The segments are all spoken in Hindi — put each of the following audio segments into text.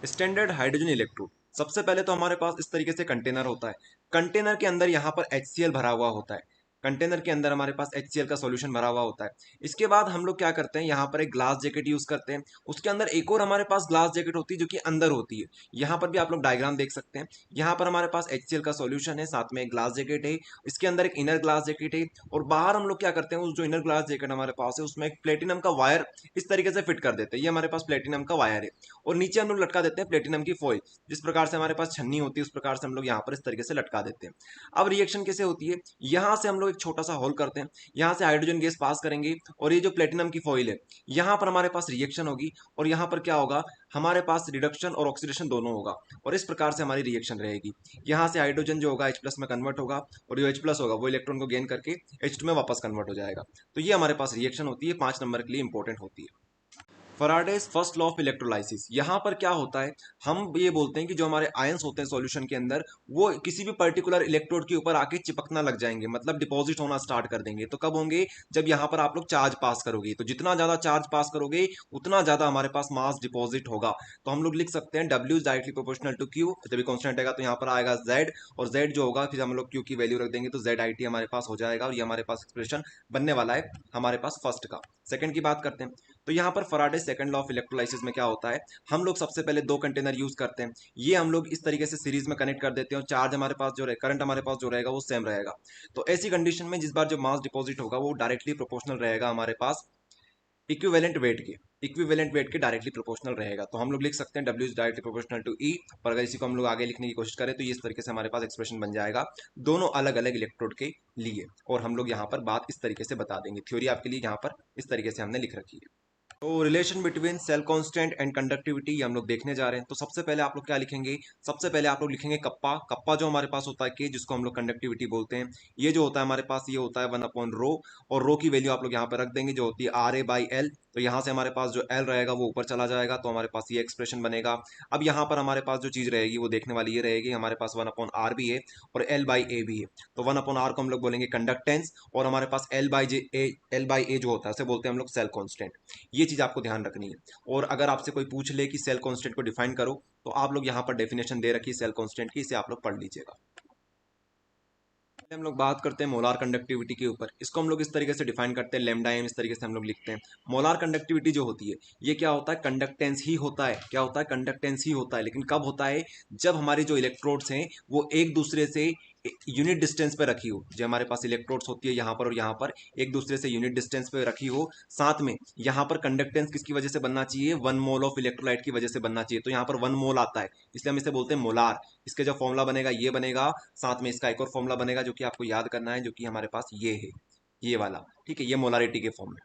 Standard hydrogen electrode. सबसे पहले तो हमारे पास इस तरीके से कंटेनर होता है। कंटेनर के अंदर यहाँ पर HCl भरा हुआ होता है। कंटेनर के अंदर हमारे पास HCl का सॉल्यूशन भरा हुआ होता है। इसके बाद हम लोग क्या करते हैं, यहाँ पर एक ग्लास जैकेट यूज करते हैं। उसके अंदर एक और हमारे पास ग्लास जैकेट होती है जो कि अंदर होती है। यहाँ पर भी आप लोग डायग्राम देख सकते हैं। यहाँ पर हमारे पास HCl का सॉल्यूशन है, साथ में एक ग्लास जैकेट है। इसके अंदर एक इनर ग्लास जैकेट है। और बाहर हम लोग क्या करते हैं, उस जो इनर ग्लास जैकेट हमारे पास है उसमें एक प्लेटिनम का वायर इस तरीके से फिट कर देते हैं। ये हमारे पास प्लेटिनम का वायर है। और नीचे हम लोग लटका देते हैं प्लेटिनम की फॉइल। जिस प्रकार से हमारे पास छन्नी होती है उस प्रकार से हम लोग यहाँ पर इस तरीके से लटका देते हैं। अब रिएक्शन कैसे होती है, यहाँ से हम लोग एक छोटा सा होल करते हैं। यहाँ से हाइड्रोजन गैस पास करेंगे और ये जो प्लेटिनम की फॉइल है यहाँ पर हमारे पास रिएक्शन होगी। और यहाँ पर क्या होगा, हमारे पास रिडक्शन और ऑक्सीडेशन दोनों होगा। और इस प्रकार से हमारी रिएक्शन रहेगी। यहाँ से हाइड्रोजन जो होगा H+ में कन्वर्ट होगा। और जो H+ होगा वो इलेक्ट्रॉन को गेन करके H2 में वापस कन्वर्ट हो जाएगा। तो ये हमारे पास रिएक्शन होती है, 5 नंबर के लिए इंपॉर्टेंट होती है। फराडेज फर्स्ट लॉ ऑफ इलेक्ट्रोलाइसिस। यहाँ पर क्या होता है, हम ये बोलते हैं कि जो हमारे आयंस होते हैं सॉल्यूशन के अंदर वो किसी भी पर्टिकुलर इलेक्ट्रोड के ऊपर आके चिपकना लग जाएंगे, मतलब डिपॉजिट होना स्टार्ट कर देंगे। तो कब होंगे, जब यहाँ पर आप लोग चार्ज पास करोगे। तो जितना ज्यादा चार्ज पास करोगे उतना ज्यादा हमारे पास मास डिपॉजिट होगा। तो हम लोग लिख सकते हैं W directly proportional to Q। जब कॉन्स्टेंट आएगा तो यहाँ पर आएगा Z। और Z जो होगा फिर हम लोग Q की वैल्यू रख देंगे तो ZIT हमारे पास हो जाएगा। और ये हमारे पास एक्सप्रेशन बनने वाला है हमारे पास फर्स्ट का। सेकंड की बात करते हैं। तो यहाँ पर Faraday second law of electrolysis में क्या होता है, हम लोग सबसे पहले 2 कंटेनर यूज करते हैं। ये हम लोग इस तरीके से सीरीज में कनेक्ट कर देते हैं और चार्ज हमारे पास जो करंट हमारे पास जो रहेगा वो सेम रहेगा। तो ऐसी कंडीशन में जिस बार जो मास डिपॉजिट होगा वो डायरेक्टली प्रोपोर्शनल रहेगा हमारे पास इक्विवेलेंट वेट के डायरेक्टली प्रोपोर्शनल रहेगा। तो हम लोग लिख सकते हैं W is directly proportional to E। और अगर इसी को हम लोग आगे लिखने की कोशिश करें तो ये इस तरीके से हमारे पास एक्सप्रेशन बन जाएगा दोनों अलग अलग इलेक्ट्रोड के लिए। और हम लोग यहाँ पर बात इस तरीके से बता देंगे, थ्योरी आपके लिए यहाँ पर इस तरीके से हमने लिख रखी है। तो relation between cell constant and conductivity ये हम लोग देखने जा रहे हैं। तो सबसे पहले आप लोग क्या लिखेंगे, सबसे पहले आप लोग लिखेंगे कप्पा। कप्पा जो हमारे पास होता है के, जिसको हम लोग कंडक्टिविटी बोलते हैं। ये जो होता है हमारे पास ये होता है 1/रो। और रो की वैल्यू आप लोग यहाँ पर रख देंगे जो होती है RA/L। तो यहाँ से हमारे पास जो L रहेगा वो ऊपर चला जाएगा तो हमारे पास ये एक्सप्रेशन बनेगा। अब यहाँ पर हमारे पास जो चीज रहेगी वो देखने वाली ये रहेगी, हमारे पास 1/R भी है और L/A भी है। तो 1/R को हम लोग बोलेंगे कंडक्टेंस। और हमारे पास L/A जो होता है उसे बोलते हैं हम लोग सेल कॉन्स्टेंट। ये चीज आपको ध्यान रखनी है। और अगर आपसे कोई पूछ ले कि सेल कांस्टेंट को डिफाइन करो तो आप लोग यहाँ पर डेफिनेशन दे रखी है सेल कांस्टेंट की, इसे आप लोग पढ़ लीजिएगा। पहले हम लोग बात करते हैं मोलार कंडक्टिविटी के ऊपर। इसको हम लोग इस तरीके से डिफाइन करते हैं, लैम्डा एम इस तरीके से हम लोग लिखते हैं। मोलार कंडक्टिविटी जो होती है ये क्या होता है, कंडक्टेंस ही होता है। क्या होता है, कंडक्टेंस ही होता है। लेकिन कब होता है, जब हमारे जो इलेक्ट्रोड्स हैं वो एक दूसरे से यूनिट डिस्टेंस पे रखी हो। जो हमारे पास इलेक्ट्रोड्स होती है यहाँ पर और यहाँ पर एक दूसरे से यूनिट डिस्टेंस पे रखी हो। साथ में यहाँ पर कंडक्टेंस किसकी वजह से बनना चाहिए, 1 मोल ऑफ इलेक्ट्रोलाइट की वजह से बनना चाहिए। तो यहाँ पर 1 मोल आता है इसलिए हम इसे बोलते हैं मोलार। इसका जो फॉर्मूला बनेगा ये बनेगा, साथ में इसका एक और फॉर्मूला बनेगा जो कि आपको याद करना है, जो कि हमारे पास ये है, ये वाला। ठीक है, ये मोलारिटी के फॉर्म में।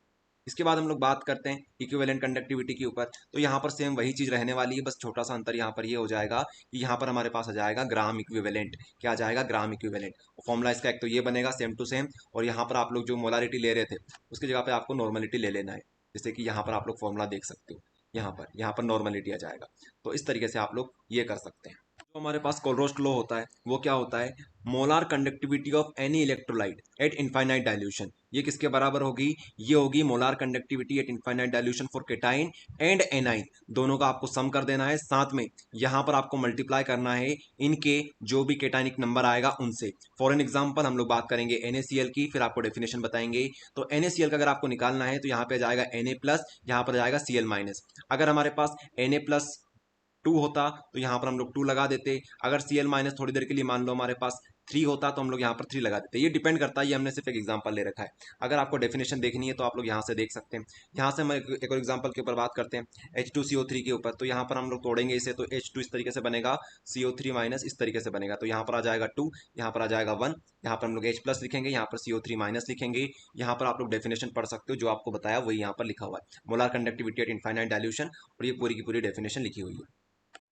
इसके बाद हम लोग बात करते हैं इक्विवेलेंट कंडक्टिविटी के ऊपर। तो यहाँ पर सेम वही चीज रहने वाली है, बस छोटा सा अंतर यहाँ पर ये हो जाएगा कि यहाँ पर हमारे पास आ जाएगा ग्राम इक्विवेलेंट। क्या आ जाएगा, ग्राम इक्विवेलेंट। फॉर्मूला इसका एक तो ये बनेगा सेम टू सेम। और यहाँ पर आप लोग जो मोलारिटी ले रहे थे उसकी जगह पे आपको नॉर्मलिटी ले लेना है। जैसे कि यहाँ पर आप लोग फॉर्मूला देख सकते हो, यहाँ पर नॉर्मलिटी आ जाएगा। तो इस तरीके से आप लोग ये कर सकते हैं। जो हमारे पास कोलरोस्ट लॉ होता है वो क्या होता है, molar conductivity of any electrolyte eight infinite dilution. ये किसके बराबर होगी, ये होगी molar conductivity eight infinite dilution for cation and A9. दोनों का आपको सम कर देना है, साथ में यहाँ पर आपको मल्टीप्लाई करना है इनके जो भी केटाइनिक नंबर आएगा उनसे। फॉर एन एग्जाम्पल हम लोग बात करेंगे NaCl की, फिर आपको डेफिनेशन बताएंगे। तो NaCl का अगर आपको निकालना है तो यहाँ पे जाएगा Na+, यहाँ पर जाएगा Cl-। अगर हमारे पास Na+2 होता तो यहाँ पर हम लोग 2 लगा देते। अगर Cl- थोड़ी देर के लिए मान लो हमारे पास 3 होता तो हम लोग यहाँ पर 3 लगा देते। ये डिपेंड करता है, ये हमने सिर्फ एक एग्जांपल ले रखा है। अगर आपको डेफिनेशन देखनी है तो आप लोग यहाँ से देख सकते हैं। यहाँ से हम एक और एग्जांपल के ऊपर बात करते हैं, H2CO3 के ऊपर। तो यहाँ पर हम लोग तोड़ेंगे इसे तो H2 इस तरीके से बनेगा, CO3- इस तरीके से बनेगा। तो यहाँ पर आ जाएगा 2, यहाँ पर आ जाएगा 1। यहाँ पर हम लोग H+ लिखेंगे, यहाँ पर CO3- लिखेंगे। यहाँ पर आप लोग डेफिनेशन पढ़ सकते हो, जो आपको बताया वही यहाँ पर लिखा हुआ है, molar conductivity eight infinite dilution. और ये पूरी की पूरी डेफिनेशन लिखी हुई है।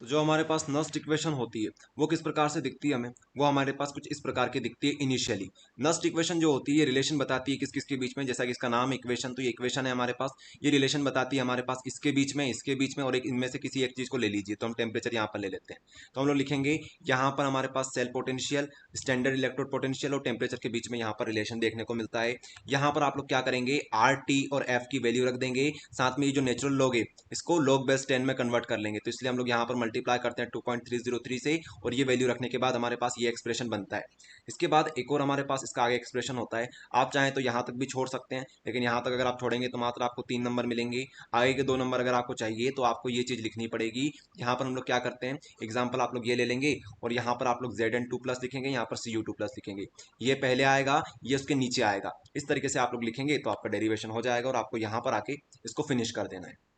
तो जो हमारे पास नस्ट इक्वेशन होती है वो किस प्रकार से दिखती है, हमें वो हमारे पास कुछ इस प्रकार की दिखती है इनिशियली। नस्ट इक्वेशन जो होती है ये रिलेशन बताती है किस किस के बीच में, जैसा कि इसका नाम इक्वेशन, तो ये इक्वेशन है हमारे पास। ये रिलेशन बताती है हमारे पास इसके बीच में और एक इनमें से किसी एक चीज को ले लीजिए। तो हम टेम्परेचर यहाँ पर ले लेते हैं। तो हम लोग लिखेंगे यहाँ पर हमारे पास cell potential, standard electrode potential और टेम्परेचर के बीच में यहाँ पर रिलेशन देखने को मिलता है। यहाँ पर आप लोग क्या करेंगे, RT और F की वैल्यू रख देंगे। साथ में ये जो नेचुरल लॉग है इसको log/10 में कन्वर्ट कर लेंगे। तो इसलिए हम लोग यहाँ पर मल्टीप्लाई करते हैं 2.303 से, और ये वैल्यू रखने के बाद हमारे पास ये एक्सप्रेशन बनता है। इसके बाद एक और हमारे पास इसका आगे एक्सप्रेशन होता है। आप चाहें तो यहाँ तक भी छोड़ सकते हैं, लेकिन यहाँ तक अगर आप छोड़ेंगे तो मात्र आपको 3 नंबर मिलेंगे। आगे के 2 नंबर अगर आपको चाहिए तो आपको ये चीज़ लिखनी पड़ेगी। यहाँ पर हम लोग क्या करते हैं, एग्जाम्पल आप लोग ये ले लेंगे और यहाँ पर आप लोग Zn2+ लिखेंगे, यहाँ पर Cu2+ लिखेंगे। ये पहले आएगा, ये उसके नीचे आएगा। इस तरीके से आप लोग लिखेंगे तो आपका डेरिवेशन हो जाएगा और आपको यहाँ पर आके इसको फिनिश कर देना है।